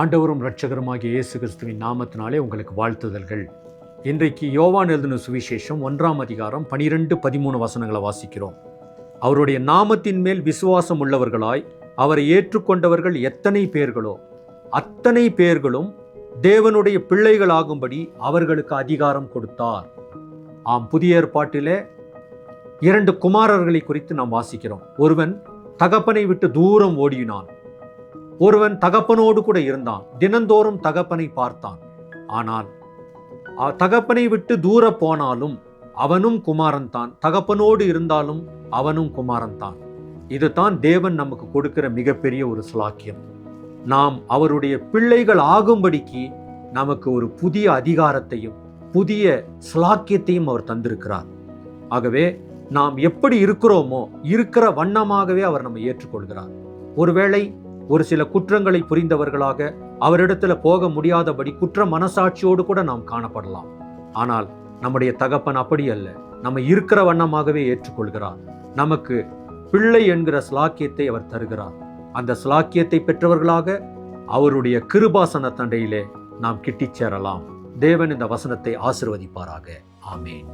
ஆண்டவரும் இரட்சகருமாகிய இயேசு கிறிஸ்துவின் நாமத்தினாலே உங்களுக்கு வாழ்த்துதல்கள். இன்றைக்கு யோவான் எழுதின சுவிசேஷம் 1ஆம் அதிகாரம் 12-13 வசனங்களை வாசிக்கிறோம். அவருடைய நாமத்தின் மேல் விசுவாசம் உள்ளவர்களாய் அவரை ஏற்றுக்கொண்டவர்கள் எத்தனை பேர்களோ அத்தனை பேர்களும் தேவனுடைய பிள்ளைகளாகும்படி அவர்களுக்கு அதிகாரம் கொடுத்தார். புதிய ஏற்பாட்டிலே 2 குமாரர்களை குறித்து நாம் வாசிக்கிறோம். ஒருவன் தகப்பனை விட்டு தூரம் ஓடினான், ஒருவன் தகப்பனோடு கூட இருந்தான், தினந்தோறும் தகப்பனை பார்த்தான். ஆனால் தகப்பனை விட்டு தூர போனாலும் அவனும் குமாரன் தான், தகப்பனோடு இருந்தாலும் அவனும் குமாரன் தான். இதுதான் தேவன் நமக்கு கொடுக்கிற மிகப்பெரிய ஒரு ஸ்லாக்கியம். நாம் அவருடைய பிள்ளைகள் ஆகும்படிக்கு நமக்கு ஒரு புதிய அதிகாரத்தையும் புதிய ஸ்லாக்கியத்தையும் அவர் தந்திருக்கிறார். ஆகவே நாம் எப்படி இருக்கிறோமோ இருக்கிற வண்ணமாகவே அவர் நம்மை ஏற்றுக்கொள்கிறார். ஒருவேளை ஒரு சில குற்றங்களை புரிந்தவர்களாக அவரிடத்துல போக முடியாதபடி குற்ற மனசாட்சியோடு கூட நாம் காணப்படலாம். ஆனால் நம்முடைய தகப்பன் அப்படி அல்ல, நம்ம இருக்கிற வண்ணமாகவே ஏற்றுக்கொள்கிறார். நமக்கு பிள்ளை என்கிற ஸ்லாக்கியத்தை அவர் தருகிறார். அந்த ஸ்லாக்கியத்தை பெற்றவர்களாக அவருடைய கிருபாசன தண்டையிலே நாம் கிட்டிச் சேரலாம். தேவன் இந்த வசனத்தை ஆசீர்வதிப்பாராக. ஆமென்.